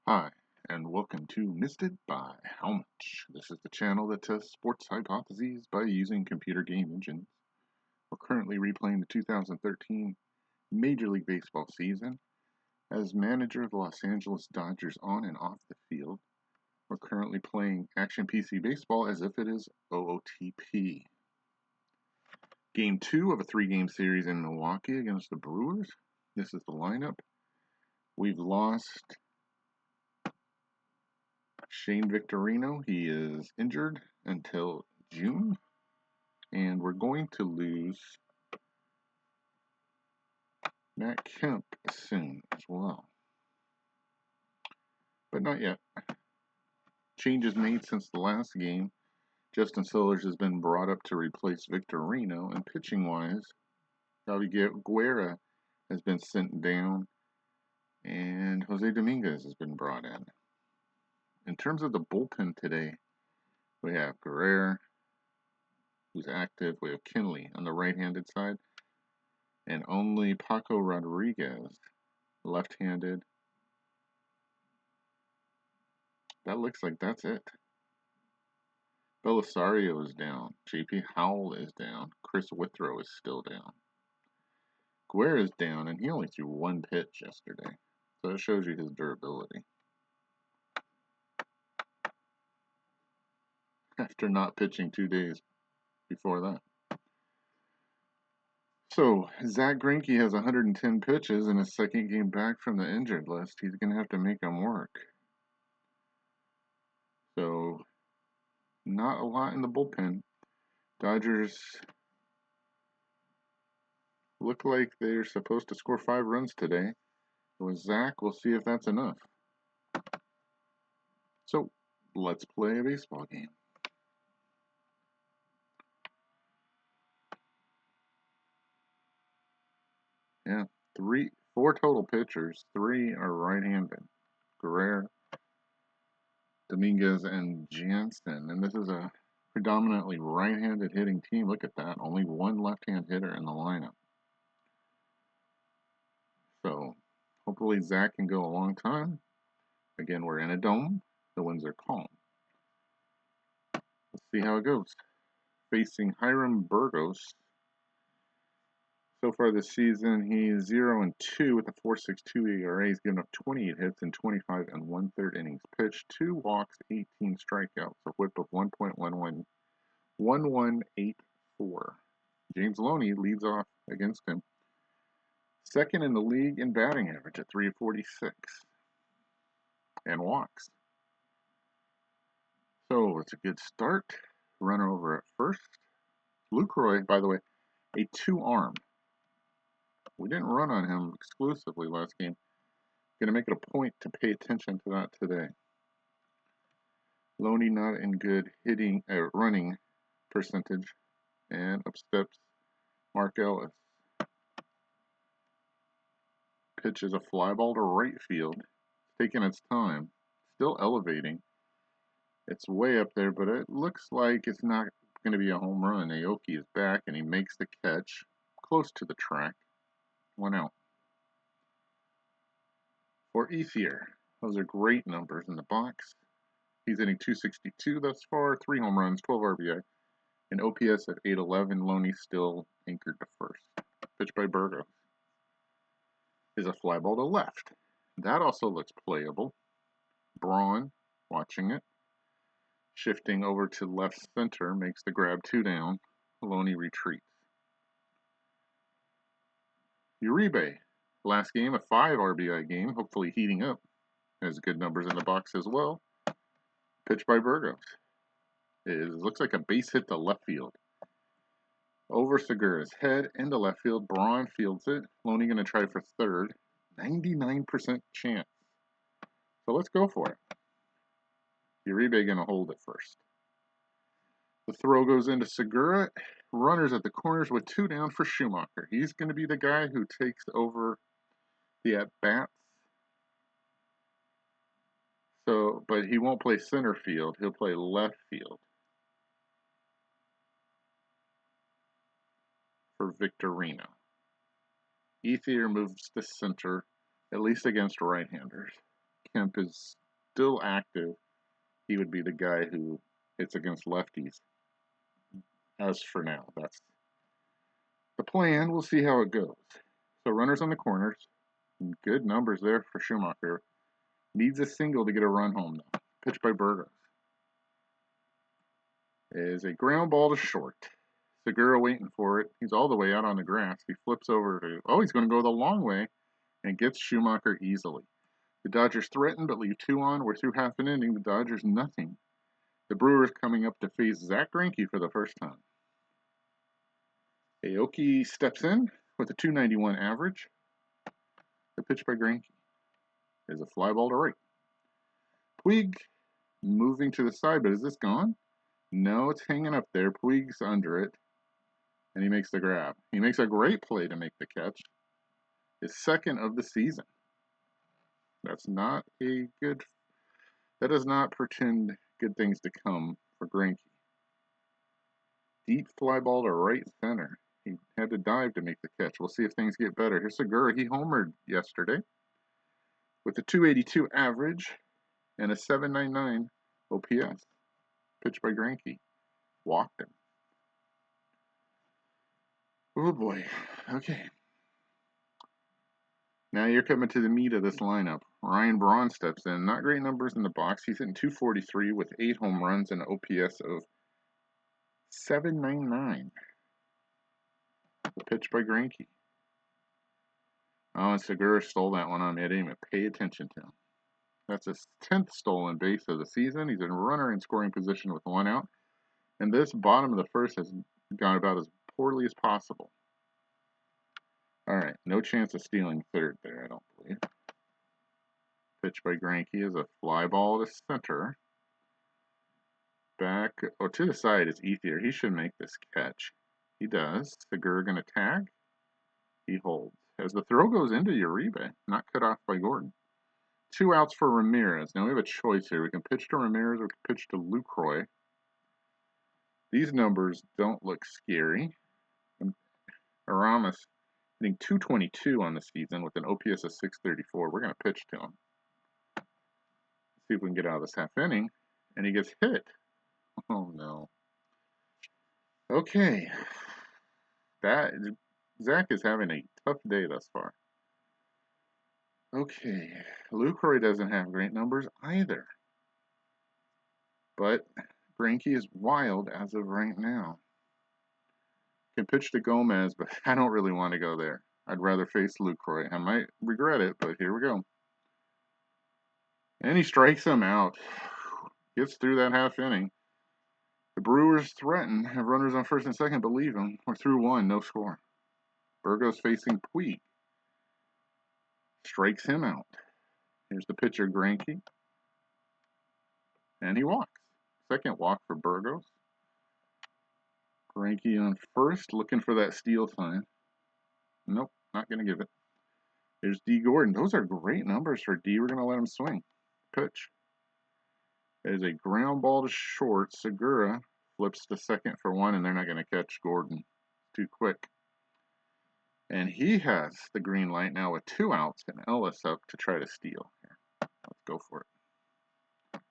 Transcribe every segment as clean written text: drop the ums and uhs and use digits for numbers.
Hi, and welcome to Missed It by How Much. This is the channel that tests sports hypotheses by using computer game engines. We're currently replaying the 2013 Major League Baseball season. As manager of the Los Angeles Dodgers on and off the field, we're currently playing Action PC Baseball as if it is OOTP. Game 2 of a 3-game series in Milwaukee against the Brewers. This is the lineup. We've lost Shane Victorino. He is injured until June. And we're going to lose Matt Kemp soon as well. But not yet. Changes made since the last game. Justin Sellers has been brought up to replace Victorino. And pitching-wise, Javi Guerra has been sent down. And Jose Dominguez has been brought in. In terms of the bullpen today, we have Guerrero, who's active. We have Kinley on the right-handed side. And only Paco Rodriguez, left-handed. That looks like that's it. Belisario is down. JP Howell is down. Chris Withrow is still down. Guerra is down, and he only threw one pitch yesterday. So it shows you his durability. After not pitching 2 days before that. So, Zach Greinke has 110 pitches in his second game back from the injured list. He's going to have to make them work. So, not a lot in the bullpen. Dodgers look like they're supposed to score 5 runs today. With Zach, we'll see if that's enough. So, let's play a baseball game. Yeah, 4 total pitchers. 3 are right-handed. Guerrero, Dominguez, and Jansen. And this is a predominantly right-handed hitting team. Look at that. Only one left-hand hitter in the lineup. So, hopefully Zach can go a long time. Again, we're in a dome. The winds are calm. Let's see how it goes. Facing Hiram Burgos. So far this season, he's 0-2 with a 4.62 ERA. He's given up 28 hits in 25 and 1/3 innings pitched, 2 walks, 18 strikeouts, a whip of 1.1184. James Loney leads off against him. Second in the league in batting average at 346 and walks. So it's a good start. Runner over at first. Lucroy, by the way, a 2-arm. We didn't run on him exclusively last game. Going to make it a point to pay attention to that today. Loney not in good running percentage. And up steps Mark Ellis. Pitch is a fly ball to right field. It's taking its time. Still elevating. It's way up there, but it looks like it's not going to be a home run. Aoki is back, and he makes the catch close to the track. 1 out. For Ethier, those are great numbers in the box. He's hitting 262 thus far, 3 home runs, 12 RBI, and OPS at 811. Loney still anchored to first. Pitch by Burgos is a fly ball to left. That also looks playable. Braun watching it. Shifting over to left center, makes the grab 2 down. Loney retreats. Uribe, last game, a 5 RBI game, hopefully heating up. Has good numbers in the box as well. Pitch by Burgos. It looks like a base hit to left field. Over Segura's head into left field. Braun fields it. Loney going to try for third. 99% chance. So let's go for it. Uribe going to hold it first. The throw goes into Segura. Runners at the corners with 2 down for Schumacher. He's going to be the guy who takes over the at-bats. So, but he won't play center field. He'll play left field for Victorino. Ethier moves to center, at least against right-handers. Kemp is still active, he would be the guy who hits against lefties. As for now, that's the plan. We'll see how it goes. So runners on the corners. Good numbers there for Schumacher. Needs a single to get a run home, though. Pitch by Burgos. Is a ground ball to short. Segura waiting for it. He's all the way out on the grass. He flips over to, he's going to go the long way and gets Schumacher easily. The Dodgers threaten but leave 2 on. We're through half an inning. The Dodgers nothing. The Brewers coming up to face Zach Greinke for the first time. Aoki steps in with a 291 average. The pitch by Greinke is a fly ball to right. Puig moving to the side, but is this gone? No, it's hanging up there. Puig's under it, and he makes the grab. He makes a great play to make the catch. His second of the season. That does not portend good things to come for Greinke. Deep fly ball to right center. He had to dive to make the catch. We'll see if things get better. Here's Segura. He homered yesterday with a 282 average and a 799 OPS. Pitch by Greinke. Walked him. Oh boy. Okay. Now you're coming to the meat of this lineup. Ryan Braun steps in. Not great numbers in the box. He's hitting 243 with 8 home runs and an OPS of 799. The pitch by Greinke. Oh, and Segura stole that one on. I didn't even pay attention to him. That's his 10th stolen base of the season. He's a runner in scoring position with 1 out. And this bottom of the first has gone about as poorly as possible. All right, no chance of stealing third there, I don't believe. Pitch by Greinke is a fly ball to center. Back, or to the side is Ethier. He should make this catch. He does. Segura going to tag. He holds. As the throw goes into Uribe, not cut off by Gordon. 2 outs for Ramirez. Now we have a choice here. We can pitch to Ramirez or we can pitch to Lucroy. These numbers don't look scary. Aramis hitting 222 on the season with an OPS of 634. We're going to pitch to him. See if we can get out of this half inning. And he gets hit. Oh no. Okay. Zach is having a tough day thus far. Okay. Lucroy doesn't have great numbers either. But Greinke is wild as of right now. Can pitch to Gomez, but I don't really want to go there. I'd rather face Lucroy. I might regret it, but here we go. And he strikes him out. Gets through that half inning. The Brewers threaten, have runners on first and second, but leave him. We're through 1, no score. Burgos facing Puig. Strikes him out. Here's the pitcher, Greinke. And he walks. Second walk for Burgos. Greinke on first, looking for that steal sign. Nope, not going to give it. Here's D. Gordon. Those are great numbers for D. We're going to let him swing. Pitch. There's a ground ball to short. Segura flips to second for 1, and they're not going to catch Gordon. Too quick. And he has the green light now with 2 outs and Ellis up to try to steal. Here, let's go for it.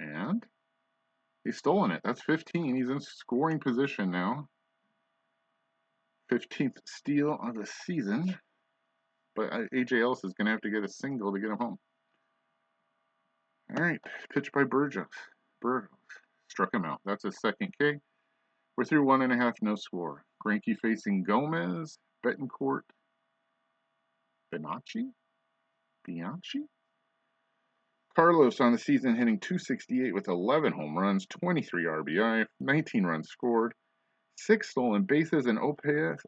And he's stolen it. That's 15. He's in scoring position now. 15th steal of the season. But A.J. Ellis is going to have to get a single to get him home. All right, pitch by Burgos. Struck him out. That's his second K. We're through 1.5, no score. Greinke facing Gomez, Betancourt, Bianchi. Carlos on the season hitting 268 with 11 home runs, 23 RBI, 19 runs scored, 6 stolen bases, and OPS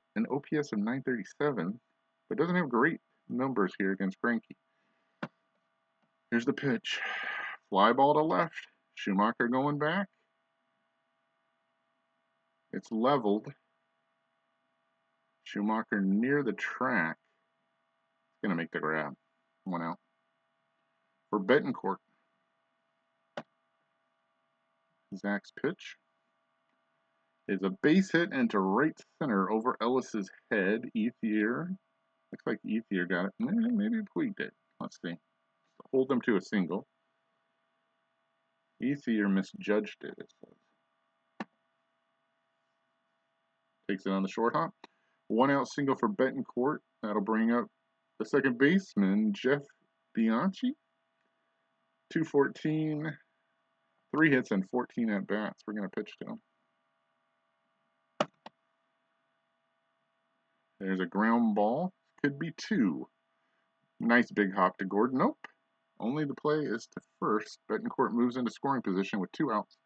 of 937, but doesn't have great numbers here against Greinke. Here's the pitch. Fly ball to left. Schumacher going back. It's leveled. Schumacher near the track. He's going to make the grab. 1 out. For Betancourt. Zach's pitch is a base hit into right center over Ellis's head. Ethier. Looks like Ethier got it. Maybe Puig did. honesty. Hold them to a single. Ethier misjudged it, it says. Takes it on the short hop. 1 out single for Betancourt. That'll bring up the second baseman, Jeff Bianchi. 214, 3 hits and 14 at bats. We're going to pitch to him. There's a ground ball. Could be 2. Nice big hop to Gordon. Nope. Only the play is to first. Betancourt moves into scoring position with 2 outs.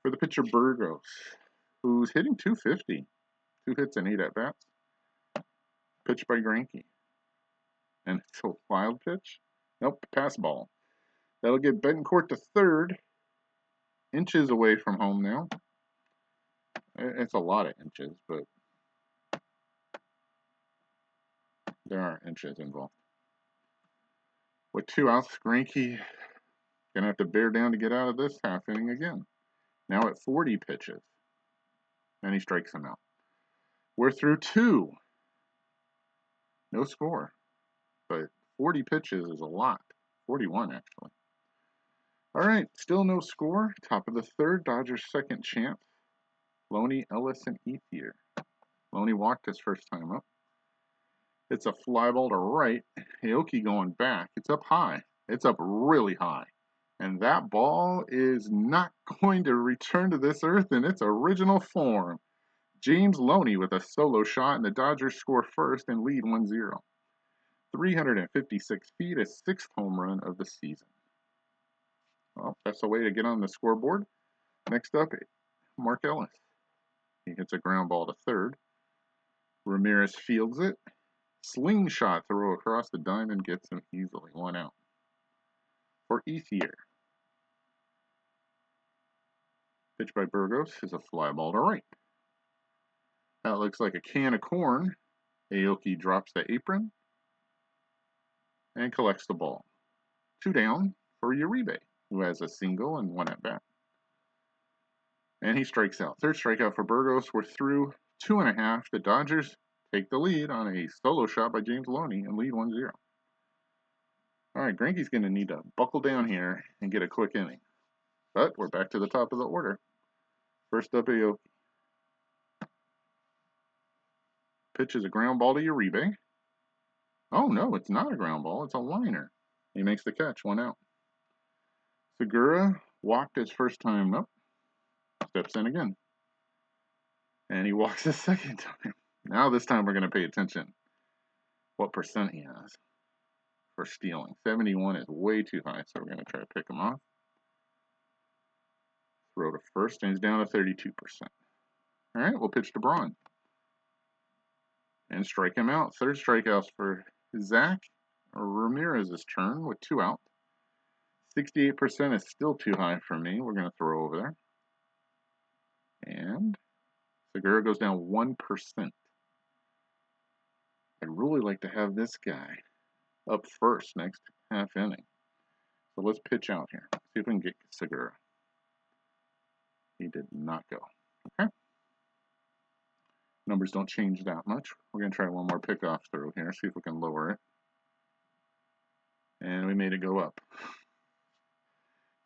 For the pitcher, Burgos, who's hitting 250. 2 hits and 8 at bats. Pitched by Greinke. And it's a wild pitch. Nope, pass ball. That'll get Betancourt to third. Inches away from home now. It's a lot of inches, but there are inches involved. With 2 outs, Greinke gonna have to bear down to get out of this half inning again. Now at 40 pitches. And he strikes him out. We're through 2. No score. But 40 pitches is a lot. 41, actually. All right, still no score. Top of the third, Dodgers' second chance. Loney, Ellis, and Ethier. Loney walked his first time up. It's a fly ball to right. Aoki going back. It's up high. It's up really high. And that ball is not going to return to this earth in its original form. James Loney with a solo shot, and the Dodgers score first and lead 1-0. 356 feet, a 6th home run of the season. Well, that's the way to get on the scoreboard. Next up, Mark Ellis. He hits a ground ball to third. Ramirez fields it. Slingshot throw across the diamond gets him easily. 1 out. For Ethier. Pitch by Burgos is a fly ball to right. That looks like a can of corn. Aoki drops the apron and collects the ball. 2 down for Uribe, who has a single and 1 at bat. And he strikes out. 3rd strikeout for Burgos. We're through 2.5. The Dodgers take the lead on a solo shot by James Loney and lead 1-0. All right, Greinke's going to need to buckle down here and get a quick inning. But we're back to the top of the order. First up, Aoki. Pitch is a ground ball to Uribe. Oh, no, it's not a ground ball. It's a liner. He makes the catch. 1 out. Segura walked his first time up. Steps in again. And he walks a second time. Now this time we're going to pay attention what percent he has for stealing. 71 is way too high, so we're going to try to pick him off. Throw to first, and he's down to 32%. All right, we'll pitch to Braun. And strike him out. 3rd strikeouts for Zach Ramirez's turn with 2 out. 68% is still too high for me. We're going to throw over there. And Segura goes down 1%. I'd really like to have this guy up first next half inning. So let's pitch out here. See if we can get Segura. He did not go. Okay. Numbers don't change that much. We're going to try one more pickoff throw here. See if we can lower it. And we made it go up.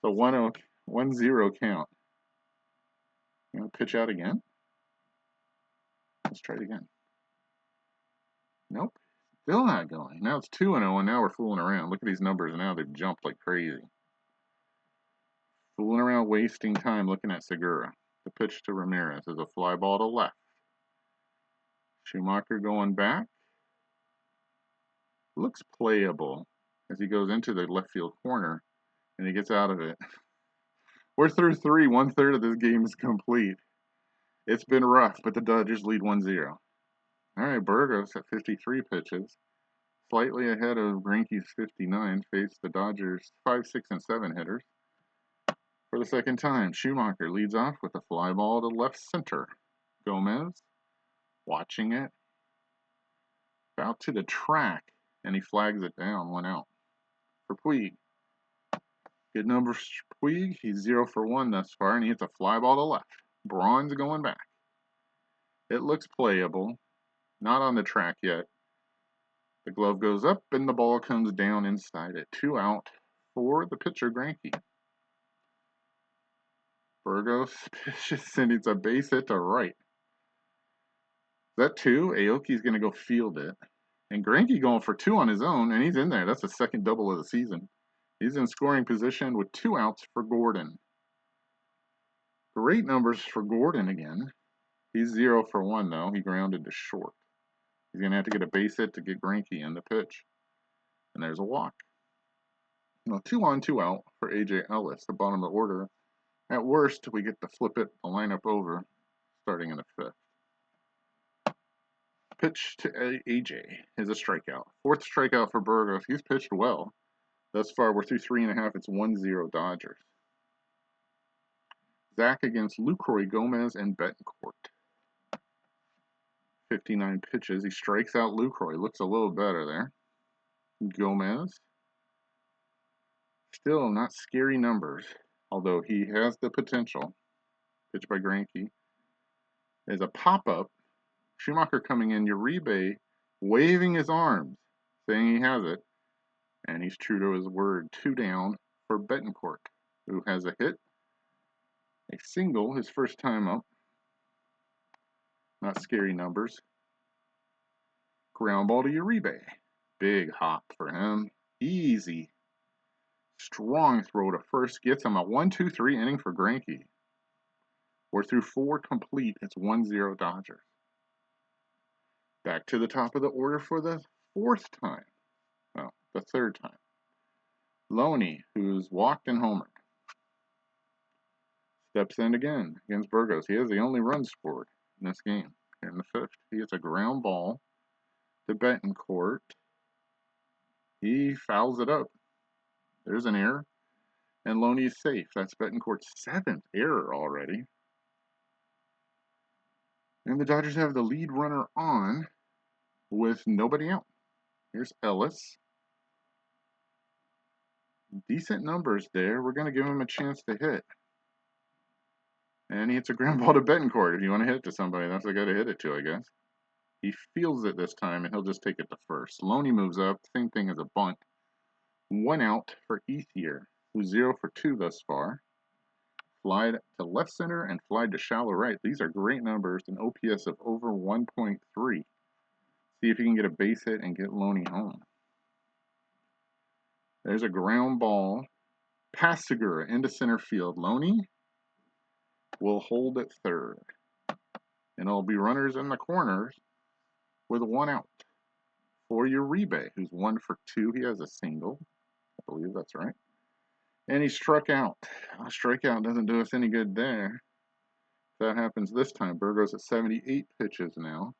So 1-0 count. You want to pitch out again? Let's try it again. Nope. Still not going. Now it's 2-0, and now we're fooling around. Look at these numbers, and now they've jumped like crazy. Fooling around, wasting time looking at Segura. The pitch to Ramirez is a fly ball to left. Schumacher going back. Looks playable as he goes into the left field corner, and he gets out of it. We're through 3. 1/3 of this game is complete. It's been rough, but the Dodgers lead 1-0. All right, Burgos at 53 pitches. Slightly ahead of Greinke's 59, faced the Dodgers' 5, 6, and 7 hitters. For the second time, Schumacher leads off with a fly ball to left center. Gomez, watching it, about to the track, and he flags it down, 1 out. For Puig. Good number for Puig. He's 0 for 1 thus far, and he hits a fly ball to left. Braun's going back. It looks playable. Not on the track yet. The glove goes up and the ball comes down inside it. 2 out for the pitcher, Greinke. Burgos pitches and it's a base hit to right. That 2, Aoki's going to go field it. And Greinke going for 2 on his own, and he's in there. That's the second double of the season. He's in scoring position with 2 outs for Gordon. Great numbers for Gordon again. He's 0 for 1, though. He grounded to short. He's going to have to get a base hit to get Greinke in the pitch. And there's a walk. Well, 2 on, 2 out for A.J. Ellis, the bottom of the order. At worst, we get to flip it, the lineup over, starting in the 5th. Pitch to A.J. is a strikeout. 4th strikeout for Burgos. He's pitched well. Thus far, we're through 3.5. It's 1-0 Dodgers. Zach against Lucroy, Gomez, and Betancourt. 59 pitches. He strikes out Lucroy. Looks a little better there. Gomez. Still not scary numbers, although he has the potential. Pitch by Greinke. There's a pop-up. Schumacher coming in. Uribe waving his arms, saying he has it. And he's true to his word. 2 down for Betancourt, who has a hit. A single, his first time up. Not scary numbers. Ground ball to Uribe. Big hop for him. Easy. Strong throw to first. Gets him a 1-2-3 inning for Greinke. We're through 4 complete. It's 1-0 Dodgers. Back to the top of the order for the 4th time. No, the 3rd time. Loney, who's walked and homered. Steps in again against Burgos. He has the only run scored in this game. Here in the 5th. He gets a ground ball to Betancourt. He fouls it up. There's an error. And Loney is safe. That's Betancourt's 7th error already. And the Dodgers have the lead runner on with nobody out. Here's Ellis. Decent numbers there. We're going to give him a chance to hit. And he hits a ground ball to Betancourt. If you want to hit it to somebody, that's the guy to hit it to, I guess. He feels it this time, and he'll just take it to first. Loney moves up. Same thing as a bunt. 1 out for Ethier, who's 0 for 2 thus far. Flied to left center and flied to shallow right. These are great numbers. An OPS of over 1.3. See if you can get a base hit and get Loney home. There's a ground ball. Past Segura into center field. Loney will hold at 3rd. And it'll be runners in the corners with 1 out. For Uribe, who's 1 for 2. He has a single. I believe that's right. And he struck out. A strikeout doesn't do us any good there. If that happens this time, Burgos at 78 pitches now.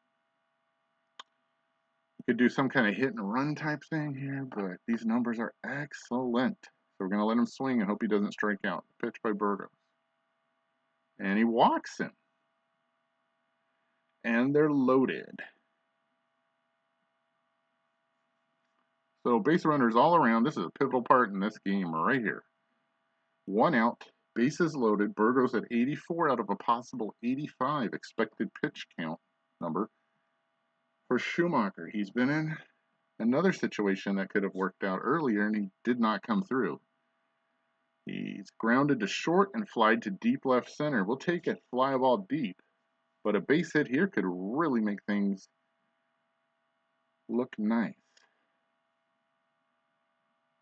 You could do some kind of hit and run type thing here, but these numbers are excellent. So we're going to let him swing and hope he doesn't strike out. Pitch by Burgos. And he walks him. And they're loaded. So base runners all around. This is a pivotal part in this game right here. 1 out, bases loaded. Burgos at 84 out of a possible 85 expected pitch count number. For Schumacher, he's been in another situation that could have worked out earlier, and he did not come through. He's grounded to short and flied to deep left center. We'll take a fly ball deep, but a base hit here could really make things look nice.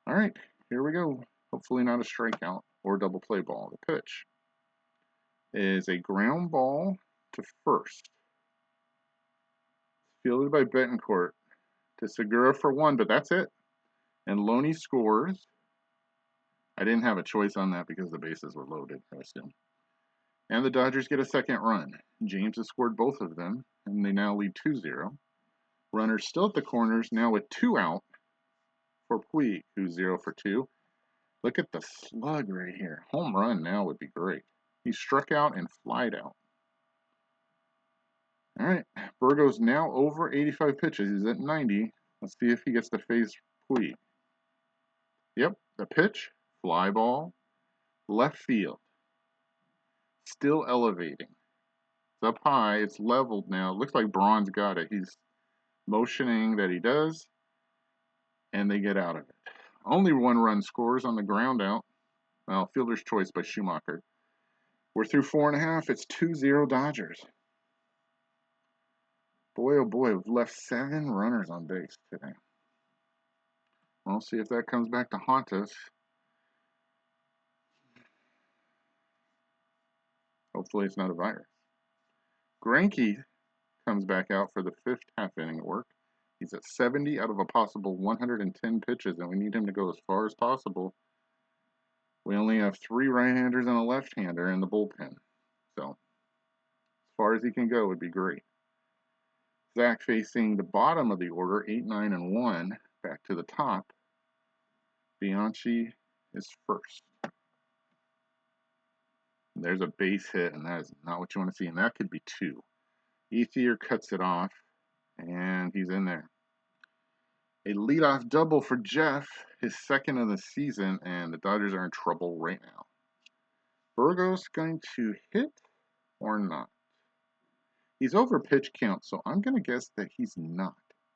All right, here we go. Hopefully not a strikeout or double play ball. The pitch is a ground ball to first. Fielded by Betancourt to Segura for 1, but that's it. And Loney scores. I didn't have a choice on that because the bases were loaded, I assume. And the Dodgers get a 2nd run. James has scored both of them, and they now lead 2-0. Runners still at the corners, now with 2 out for Puig, who's 0 for 2. Look at the slug right here. Home run now would be great. He struck out and flied out. All right, Burgos now over 85 pitches. He's at 90. Let's see if he gets to face Puig. Yep, the pitch, fly ball, left field. Still elevating. It's up high. It's leveled now. It looks like Braun's got it. He's motioning that he does. and they get out of it. Only 1 run scores on the ground out. Well, fielder's choice by Schumacher. We're through 4.5. It's 2-0 Dodgers. Boy, oh boy, we've left 7 runners on base today. We'll see if that comes back to haunt us. Hopefully it's not a virus. Greinke comes back out for the 5th half inning work. He's at 70 out of a possible 110 pitches, and we need him to go as far as possible. We only have 3 right-handers and a left-hander in the bullpen. So, as far as he can go would be great. Zach facing the bottom of the order, 8, 9, and 1, back to the top. Bianchi is first. There's a base hit, and that is not what you want to see, and that could be 2. Ethier cuts it off, and he's in there. A leadoff double for Jeff, his 2nd of the season, and the Dodgers are in trouble right now. Burgos going to hit or not? He's over pitch count, so I'm going to guess that he's not.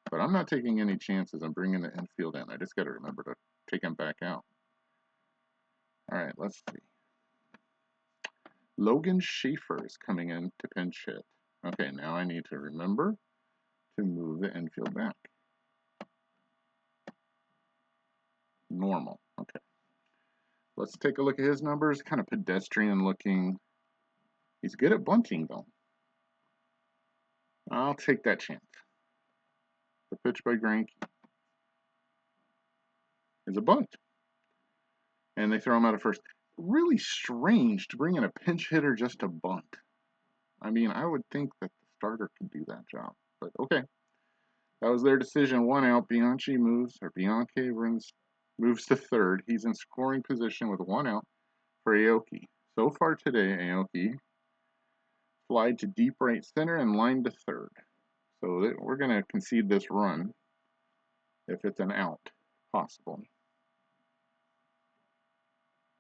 But I'm not taking any chances. I'm bringing the infield in. I just got to remember to take him back out. All right, let's see. Logan Schaefer is coming in to pinch hit. Okay, now I need to remember to move the infield back. Normal. Okay. Let's take a look at his numbers. Kind of pedestrian looking. He's good at bunting, though. I'll take that chance. The pitch by Greinke is a bunt. And they throw him out at first. Really strange to bring in a pinch hitter just to bunt. I mean, I would think that the starter could do that job. But okay. That was their decision. 1 out. Bianchi moves to 3rd. He's in scoring position with 1 out for Aoki. So far today, Aoki flied to deep right center and lined to 3rd. So we're going to concede this run if it's an out possible.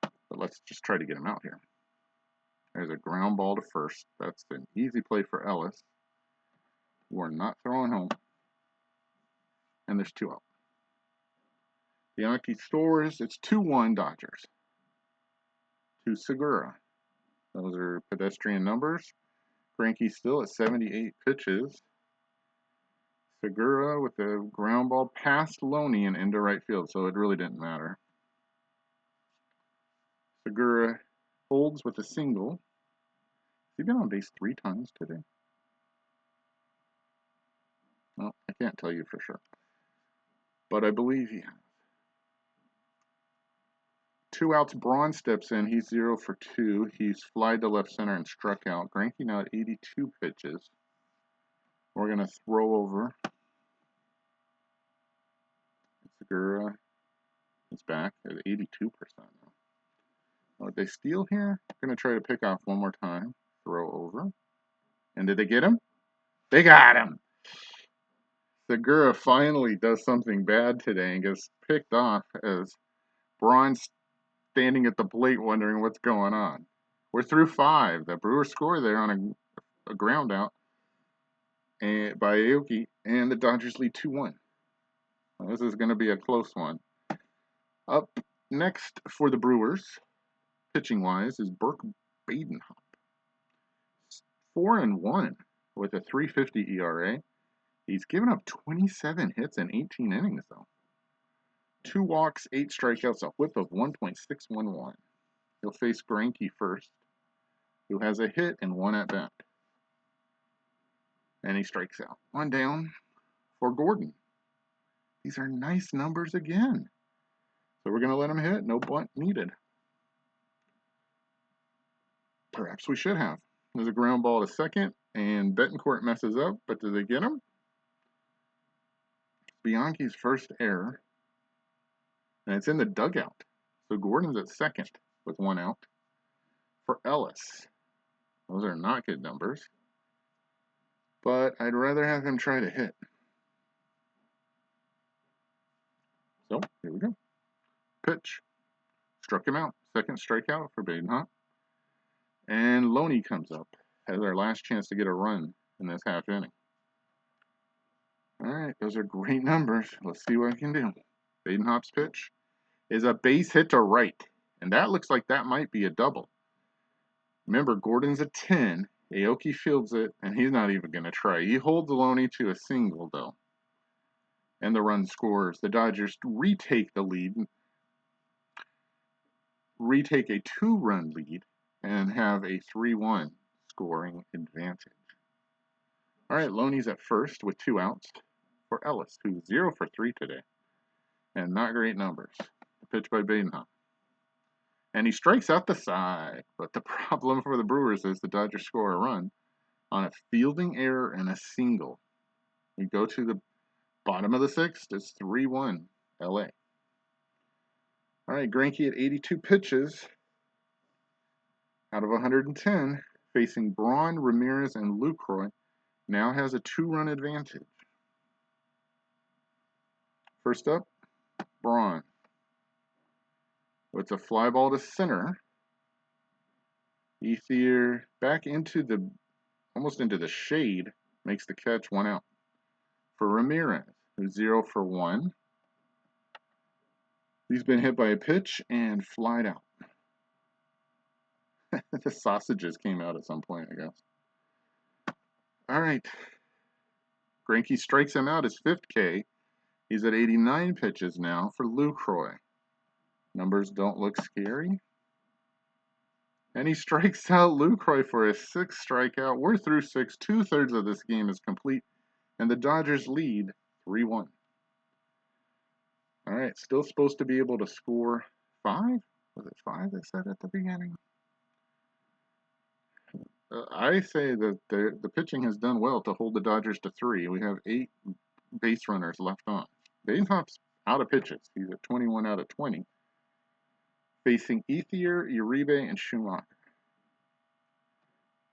But let's just try to get him out here. There's a ground ball to first. That's an easy play for Ellis. We're not throwing home. And there's 2 out. Bianchi scores. It's 2-1 Dodgers. To Segura. Those are pedestrian numbers. Greinke still at 78 pitches. Segura with the ground ball past Loney and into right field, so it really didn't matter. Segura holds with a single. Has he been on base 3 times today? Well, I can't tell you for sure. But I believe he has. 2 outs, Braun steps in. He's 0 for 2. He's flied to left center and struck out. Greinke now at 82 pitches. We're going to throw over. Segura is back at 82% now. Oh, did they steal here? I'm going to try to pick off one more time. Throw over. And did they get him? They got him! Segura finally does something bad today and gets picked off as Braun's standing at the plate wondering what's going on. We're through 5. The Brewers score there on a ground out and by Aoki, and the Dodgers lead 2-1. Well, this is going to be a close one. Up next for the Brewers, pitching-wise, is Burke Badenhop. 4-1 with a 3.50 ERA. He's given up 27 hits in 18 innings, though. 2 walks, 8 strikeouts, a whip of 1.611. He'll face Greinke first, who has a hit and 1 at bat. And he strikes out. 1 down for Gordon. These are nice numbers again. So we're going to let him hit. No bunt needed. Perhaps we should have. There's a ground ball to second, and Betancourt messes up, but do they get him? Bianchi's first error, and it's in the dugout. So Gordon's at second with 1 out. For Ellis, those are not good numbers, but I'd rather have him try to hit. So here we go. Pitch. Struck him out. Second strikeout for Badenhop. And Loney comes up. Has our last chance to get a run in this half inning. All right, those are great numbers. Let's see what I can do. Badenhop's pitch is a base hit to right. And that looks like that might be a double. Remember, Gordon's a 10. Aoki fields it, and he's not even going to try. He holds Loney to a single, though. And the run scores. The Dodgers retake the lead, retake a 2-run lead, and have a 3-1 scoring advantage. All right, Loney's at first with 2 outs for Ellis, who's 0 for 3 today. And not great numbers. The pitch by Badenhop. And he strikes out the side. But the problem for the Brewers is the Dodgers score a run on a fielding error and a single. We go to the bottom of the 6th. It's 3-1 LA. All right, Greinke at 82 pitches out of 110, facing Braun, Ramirez, and Lucroy, now has a 2-run advantage. First up, Braun. It's a fly ball to center. Ethier back into the, almost into the shade, makes the catch, 1 out. For Ramirez, who's 0 for 1. He's been hit by a pitch and flied out. The sausages came out at some point, I guess. All right. Greinke strikes him out his 5th K. He's at 89 pitches now for Lucroy. Numbers don't look scary. And he strikes out Lucroy for his 6th strikeout. We're through 6. 2/3 of this game is complete. And the Dodgers lead 3-1. All right, still supposed to be able to score 5? Was it 5 they said at the beginning? I say that the pitching has done well to hold the Dodgers to 3. We have 8 base runners left on. Badenhop's out of pitches. He's at 21 out of 20. Facing Ethier, Uribe, and Schumacher.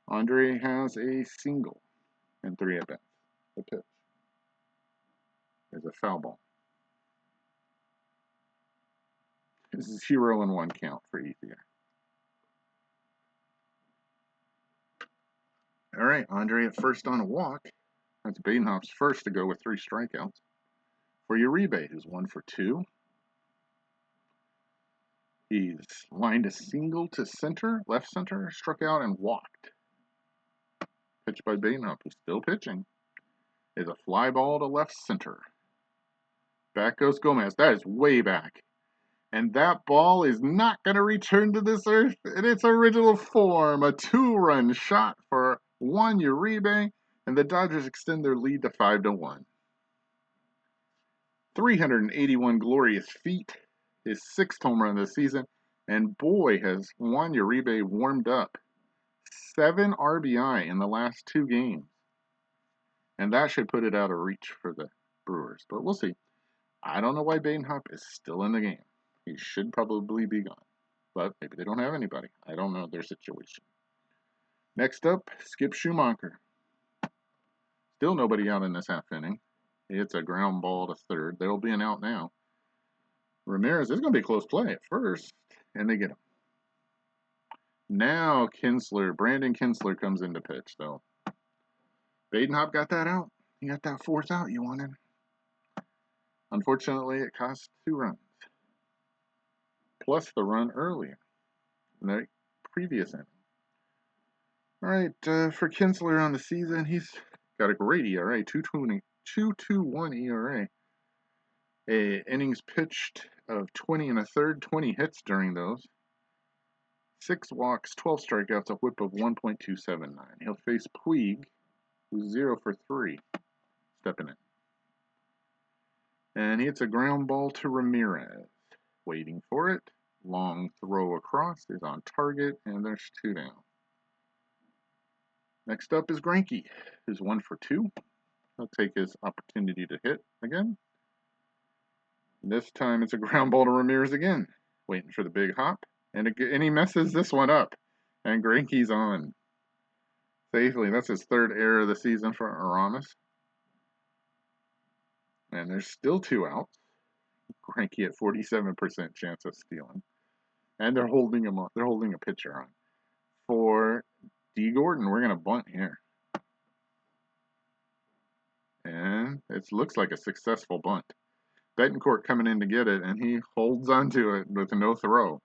Andre has a single and 3 at bats. The pitch is a foul ball. This is 0-1 count for Ethier. All right, Andre at first on a walk. That's Badenhop's first to go with 3 strikeouts. For Uribe, who's 1 for 2. He's lined a single to center, left center, struck out, and walked. Pitch by Badenhop, who's still pitching, is a fly ball to left center. Back goes Gomez. That is way back. And that ball is not going to return to this earth in its original form. A 2-run shot for Juan Uribe, and the Dodgers extend their lead to 5-1. 381 glorious feet, his 6th home run of the season, and boy has Juan Uribe warmed up. 7 RBI in the last 2 games. And that should put it out of reach for the Brewers, but we'll see. I don't know why Badenhop is still in the game. He should probably be gone. But maybe they don't have anybody. I don't know their situation. Next up, Skip Schumacher. Still nobody out in this half inning. It's a ground ball to third. There'll be an out now. Ramirez is going to be a close play at first, and they get him. Now Brandon Kinsler comes into pitch, though. Badenhop got that out. He got that 4th out you wanted. Unfortunately, it cost 2 runs. Plus the run earlier in the previous inning. All right, for Kinsler on the season, he's got a great ERA, 2.21 ERA. Innings pitched of 20 1/3, 20 hits during those. 6 walks, 12 strikeouts, a whip of 1.279. He'll face Puig, who's 0 for 3, stepping in. And it's a ground ball to Ramirez. Waiting for it. Long throw across is on target, and there's 2 down. Next up is Greinke, who's 1 for 2. He'll take his opportunity to hit again. This time it's a ground ball to Ramirez again. Waiting for the big hop. And he messes this one up. And Greinke's on. Safely. That's his 3rd error of the season for Aramis. And there's still 2 outs. Greinke at 47% chance of stealing. And they're holding him on. They're holding a pitcher on. For D. Gordon, we're going to bunt here. And it looks like a successful bunt. Betancourt coming in to get it, and he holds onto it with no throw.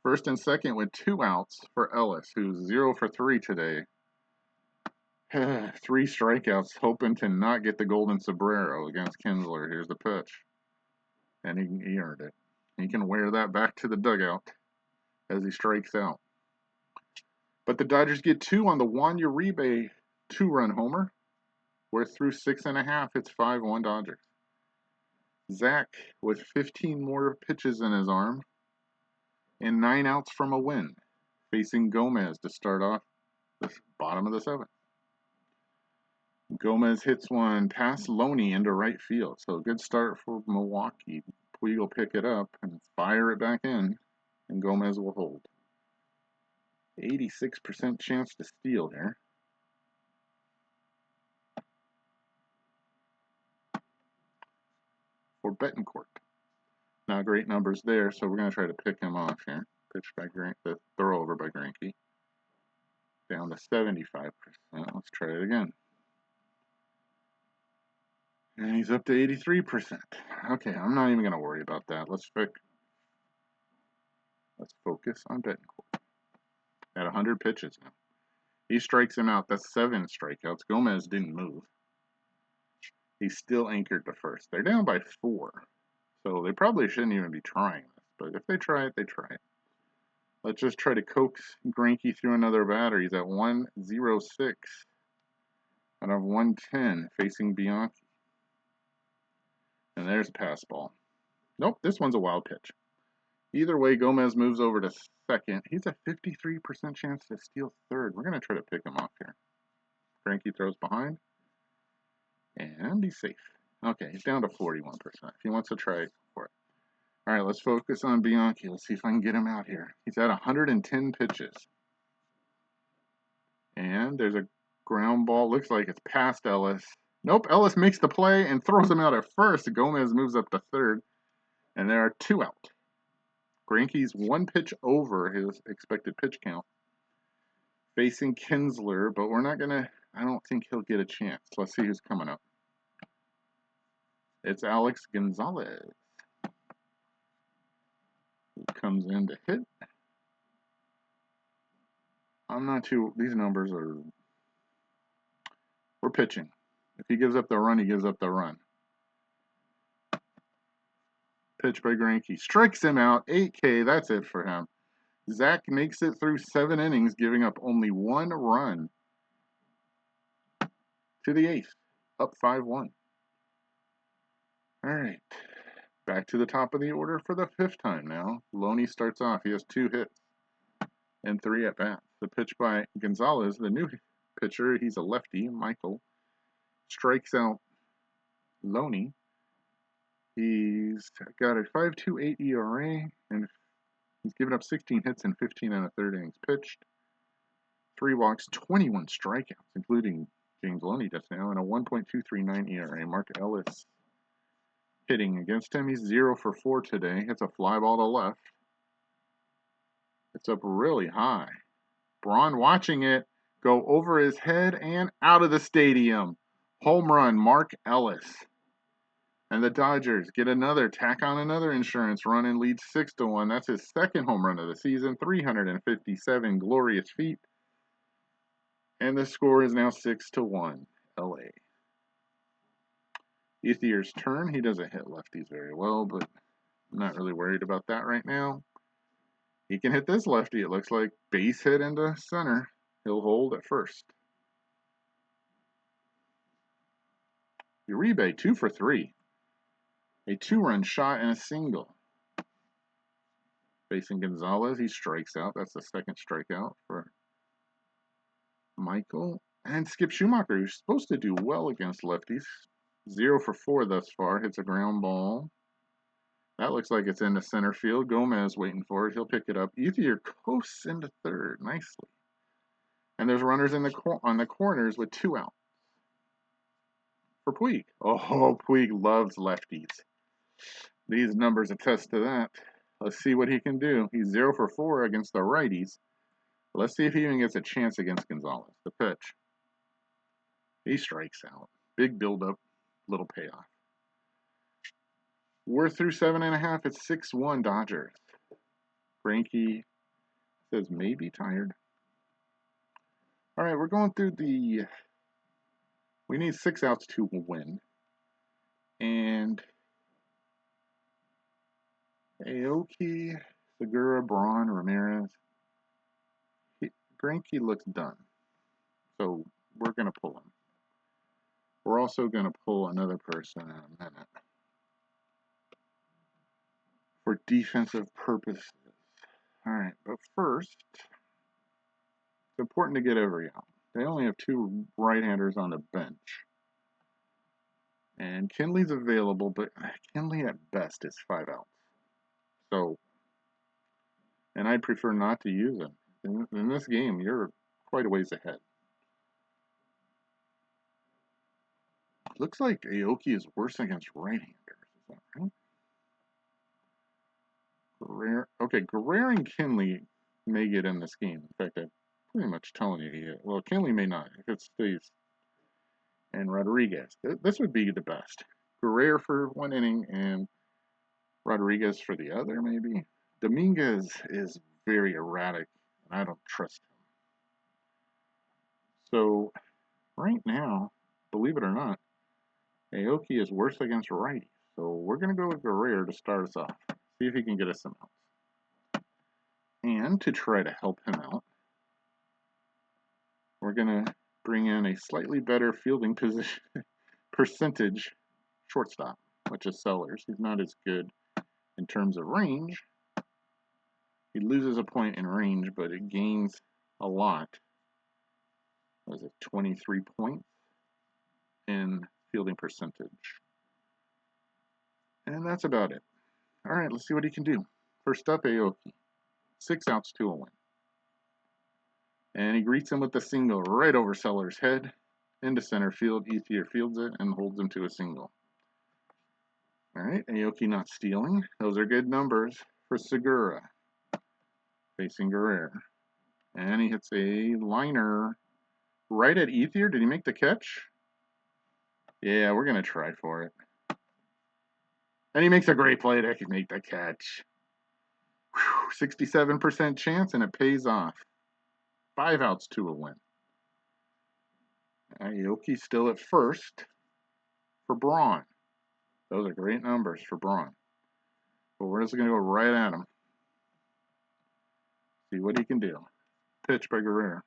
First and second with 2 outs for Ellis, who's 0 for 3 today. 3 strikeouts, hoping to not get the golden sombrero against Kinsler. Here's the pitch. And he earned it. He can wear that back to the dugout as he strikes out. But the Dodgers get 2 on the Juan Uribe 2-run homer. We're through 6.5. It's 5-1 Dodgers. Zach with 15 more pitches in his arm and 9 outs from a win, facing Gomez to start off the bottom of the 7th. Gomez hits one past Loney into right field, so a good start for Milwaukee. Puig will pick it up and fire it back in, and Gomez will hold. 86% chance to steal here. For Betancourt. Not great numbers there, so we're going to try to pick him off here. Pitch by the throw over by Greinke. Down to 75%. Let's try it again. And he's up to 83%. Okay, I'm not even going to worry about that. Let's focus on Betancourt. At 100 pitches now. He strikes him out. That's 7 strikeouts. Gomez didn't move. He's still anchored to first. They're down by 4. So they probably shouldn't even be trying this. But if they try it, they try it. Let's just try to coax Greinke through another batter. He's at 106 out of 110 facing Bianchi. And there's a pass ball. Nope, this one's a wild pitch. Either way, Gomez moves over to second. He's a 53% chance to steal third. We're going to try to pick him off here. Greinke throws behind. And he's safe. Okay, he's down to 41%. If he wants to try it, for it. All right, let's focus on Bianchi. Let's see if I can get him out here. He's at 110 pitches. And there's a ground ball. Looks like it's past Ellis. Nope, Ellis makes the play and throws him out at first. Gomez moves up to third. And there are 2 out. Greinke's 1 pitch over his expected pitch count. Facing Kinsler, but we're not going to... I don't think he'll get a chance. Let's see who's coming up. It's Alex Gonzalez. Who comes in to hit. I'm not too... These numbers are... We're pitching. If he gives up the run, he gives up the run. Pitch by Greinke. Strikes him out. 8K. That's it for him. Zach makes it through 7 innings, giving up only 1 run. To the 8th. Up 5-1. All right. Back to the top of the order for the 5th time now. Loney starts off. He has 2 hits and 3 at-bats. The pitch by Gonzalez, the new pitcher. He's a lefty. Michael strikes out Loney. He's got a 5.28 ERA, and he's given up 16 hits in 15 1/3 innings pitched. 3 walks, 21 strikeouts, including James Loney just now, and a 1.239 ERA. Mark Ellis hitting against him. He's 0 for 4 today. Hits a fly ball to left. It's up really high. Braun watching it go over his head and out of the stadium. Home run, Mark Ellis. And the Dodgers get tack on another insurance run and lead 6-1. That's his 2nd home run of the season. 357 glorious feet. And the score is now 6-1, LA. Ethier's turn. He doesn't hit lefties very well, but I'm not really worried about that right now. He can hit this lefty, it looks like. Base hit into center. He'll hold at first. Uribe, 2 for 3. A 2-run shot and a single. Facing Gonzalez, he strikes out. That's the 2nd strikeout for Michael. And Skip Schumacher, who's supposed to do well against lefties. 0 for 4 thus far. Hits a ground ball. That looks like it's into center field. Gomez waiting for it. He'll pick it up. Ethier coasts into third nicely. And there's runners on the corners with 2 out. For Puig. Oh, Puig loves lefties. These numbers attest to that. Let's see what he can do. He's 0 for 4 against the righties. Let's see if he even gets a chance against Gonzalez. The pitch. He strikes out. Big build-up, little payoff. We're through 7.5. It's 6-1 Dodgers. Greinke says maybe tired. All right, we're going through the. We need 6 outs to win. And Aoki, Segura, Braun, Ramirez. Greinke looks done. So we're going to pull him. We're also going to pull another person in a minute. For defensive purposes. All right, but first, it's important to get every out. They only have 2 right-handers on the bench. And Kinley's available, but Kinley at best is 5 outs. So, and I'd prefer not to use him. In this game, you're quite a ways ahead. Looks like Aoki is worse against right-handers. Is that right? Guerrero and Kinley may get in this game. In fact, I'm pretty much telling you. Well, Kinley may not if it stays. And Rodriguez. This would be the best. Guerrero for 1 inning and Rodriguez for the other, maybe. Dominguez is very erratic, and I don't trust him. So, right now, believe it or not, Aoki is worse against righties. So, we're going to go with Guerrero to start us off. See if he can get us some outs. And to try to help him out, we're going to bring in a slightly better fielding position percentage shortstop, which is Sellers. He's not as good in terms of range. He loses a point in range, but it gains a lot. Was it 23 points in fielding percentage? And that's about it. All right, let's see what he can do. First up, Aoki. 6 outs to a win. And he greets him with a single right over Sellers' head into center field. Ethier fields it and holds him to a single. All right, Aoki not stealing. Those are good numbers for Segura. Facing Guerrero. And he hits a liner right at Ethier. Did he make the catch? Yeah, we're going to try for it. And he makes a great play to make the catch. 67% chance, and it pays off. 5 outs to a win. Aoki still at first for Braun. Those are great numbers for Braun. But we're just going to go right at him. See what he can do. Pitch by Guerrero.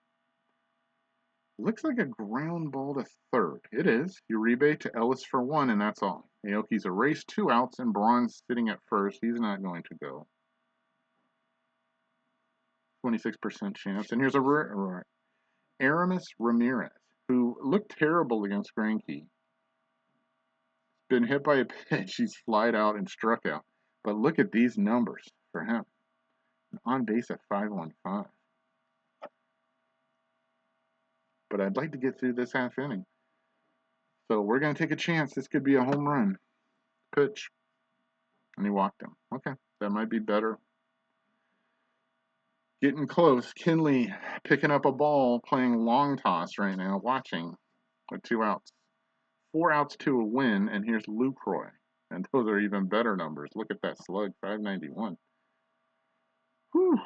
Looks like a ground ball to third. It is. Uribe to Ellis for 1, and that's all. Aoki's erased 2 outs, and Braun's sitting at first. He's not going to go. 26% chance. And here's Aramis Ramirez, who looked terrible against Greinke. Been hit by a pitch. He's flied out and struck out. But look at these numbers for him. On base at 515. But I'd like to get through this half inning. So we're going to take a chance. This could be a home run. Pitch. And he walked him. Okay, that might be better. Getting close. Kinley picking up a ball, playing long toss right now, watching with 2 outs. 4 outs to a win, and here's Lucroy. And those are even better numbers. Look at that slug, 591. Whew.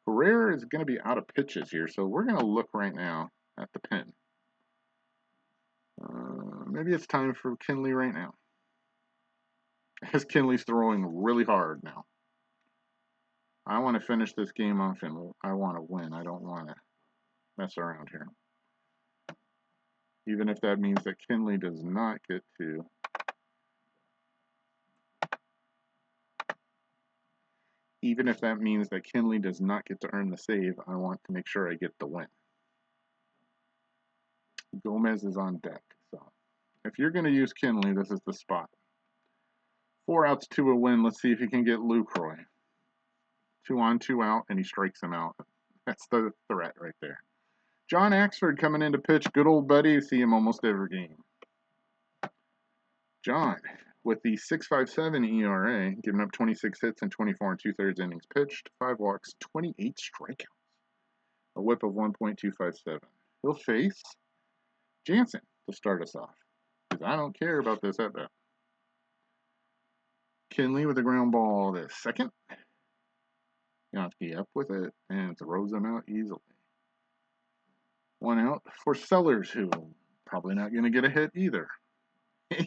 Guerrero is going to be out of pitches here, so we're going to look right now at the pen. Maybe it's time for Kinley right now. As Kinley's throwing really hard now. I want to finish this game off, and I want to win. I don't want to mess around here. Even if that means that Kinley does not get to. Even if that means that Kinley does not get to earn the save, I want to make sure I get the win. Gomez is on deck. So if you're going to use Kinley, this is the spot. 4 outs to a win. Let's see if he can get Lucroy. 2 on, 2 out, and he strikes him out. That's the threat right there. John Axford coming in to pitch. Good old buddy. You see him almost every game. John, with the 6.57 ERA, giving up 26 hits and 24 2/3 innings pitched, 5 walks, 28 strikeouts, a whip of 1.257. He'll face Jansen to start us off, because I don't care about this at bat. Kinley with the ground ball to second. Yankee up with it and throws him out easily. One out for Sellers, who probably not going to get a hit either.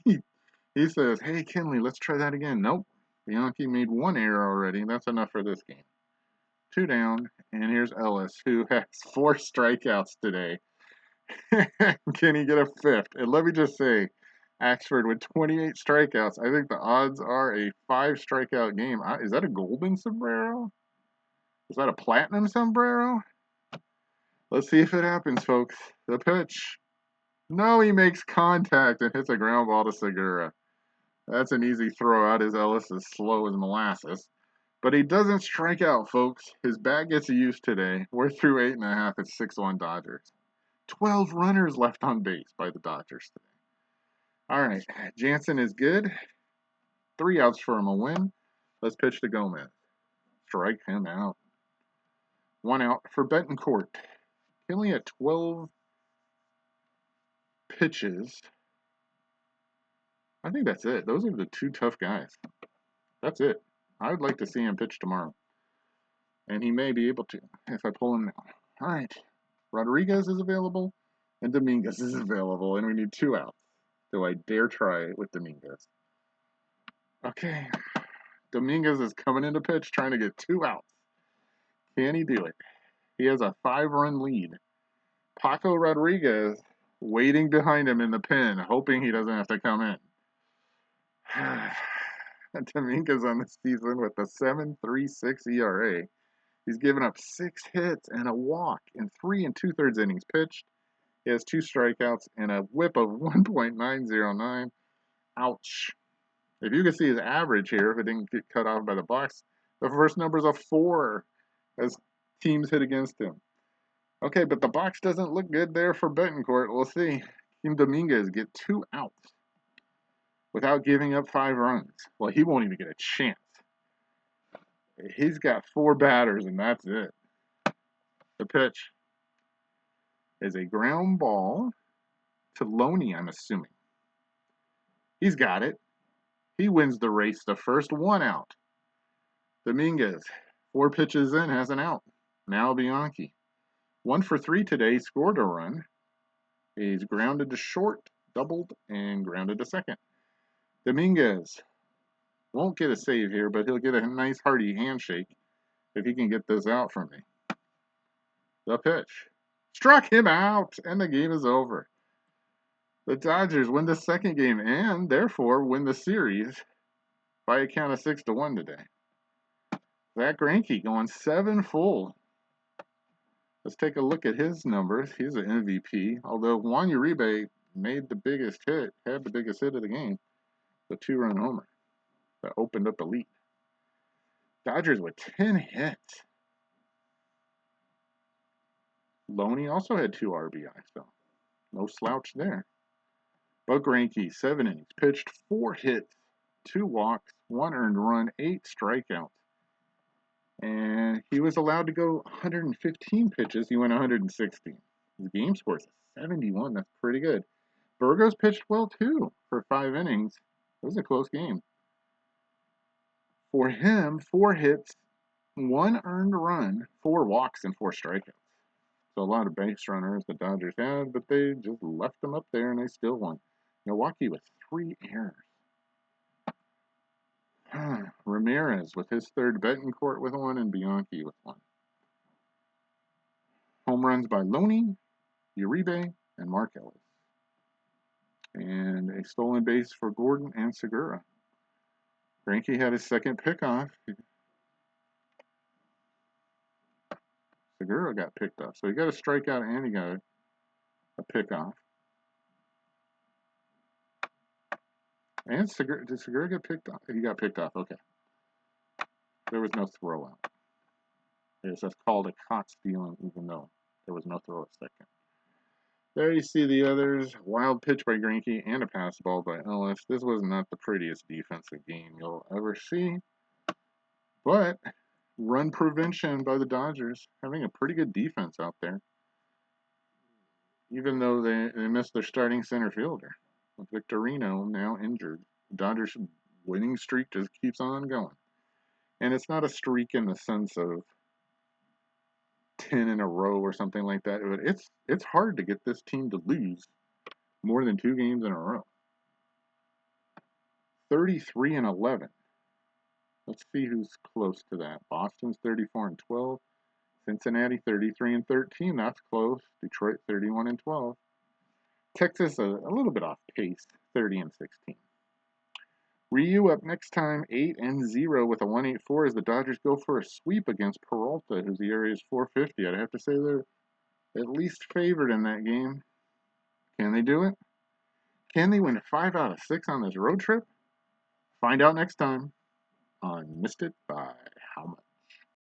He says, hey, Kinley, let's try that again. Nope. Yankee made one error already. That's enough for this game. 2 down, and here's Ellis, who has 4 strikeouts today. Can he get a fifth? And let me just say, Axford with 28 strikeouts, I think the odds are a 5 strikeout game. Is that a golden sombrero? Is that a platinum sombrero? Let's see if it happens, folks. The pitch. No, he makes contact and hits a ground ball to Segura. That's an easy throw out as Ellis is slow as molasses. But he doesn't strike out, folks. His bat gets used today. We're through 8.5. It's 6-1 Dodgers. 12 runners left on base by the Dodgers today. All right, Jansen is good. 3 outs for him, a win. Let's pitch to Gomez. Strike him out. 1 out for Betancourt. He only had 12 pitches. I think that's it. Those are the 2 tough guys. That's it. I would like to see him pitch tomorrow. And he may be able to if I pull him now. All right. Rodriguez is available and Dominguez is available, and we need 2 outs. Do I dare try it with Dominguez? Okay. Dominguez is coming into pitch trying to get 2 outs. Can he do it? He has a 5-run lead. Paco Rodriguez waiting behind him in the pen, hoping he doesn't have to come in. Dominguez on the season with a 7.36 ERA. He's given up 6 hits and a walk in 3 2/3 innings pitched. He has 2 strikeouts and a whip of 1.909. Ouch. If you can see his average here, if it didn't get cut off by the box, the first number is a 4 as teams hit against him. Okay, but the box doesn't look good there for Betancourt. We'll see. Can Dominguez get 2 outs without giving up 5 runs? Well, he won't even get a chance. He's got 4 batters, and that's it. The pitch is a ground ball to Loney, I'm assuming. He's got it. He wins the race the first 1 out. Dominguez, 4 pitches in, has an out. Now Bianchi. 1 for 3 today, scored a run. He's grounded to short, doubled, and grounded to second. Dominguez won't get a save here, but he'll get a nice hearty handshake if he can get this out for me. The pitch. Struck him out, and the game is over. The Dodgers win the second game and, therefore, win the series by a count of 6-1 today. Zach Greinke going 7 full. Let's take a look at his numbers. He's an MVP, although Juan Uribe made the biggest hit, had the biggest hit of the game, the 2-run homer that opened up the lead. Dodgers with 10 hits. Loney also had 2 RBIs, though. No slouch there. But Greinke, 7 innings, pitched 4 hits, 2 walks, 1 earned run, 8 strikeouts. And he was allowed to go 115 pitches. He went 116. His game score is 71. That's pretty good. Burgos pitched well, too, for 5 innings. It was a close game. For him, 4 hits, 1 earned run, 4 walks, and 4 strikeouts. So a lot of base runners the Dodgers had, but they just left them up there, and they still won. Milwaukee with 3 errors. Ramirez with his 3rd, Betancourt with 1, and Bianchi with 1. Home runs by Loney, Uribe, and Mark Ellis. And a stolen base for Gordon and Segura. Greinke had his 2nd pickoff. Segura got picked off. So he got a strikeout and he got a pickoff. And did Segura get picked off? He got picked off. Okay. There was no throw out. Yes, that's called a caught stealing, even though there was no throw at second. There you see the others. Wild pitch by Greinke and a pass ball by Ellis. This was not the prettiest defensive game you'll ever see. But run prevention by the Dodgers, having a pretty good defense out there. Even though they missed their starting center fielder. With Victorino now injured. The Dodgers winning streak just keeps on going. And it's not a streak in the sense of 10 in a row or something like that. But it's hard to get this team to lose more than 2 games in a row. 33 and 11. Let's see who's close to that. Boston's 34 and 12. Cincinnati 33 and 13. That's close. Detroit 31 and 12. Texas a little bit off pace, 30 and 16. Ryu up next time, 8 and 0 with a 184 as the Dodgers go for a sweep against Peralta, whose ERA is 4.50. I'd have to say they're at least favored in that game. Can they do it? Can they win 5 out of 6 on this road trip? Find out next time on Missed It by How Much.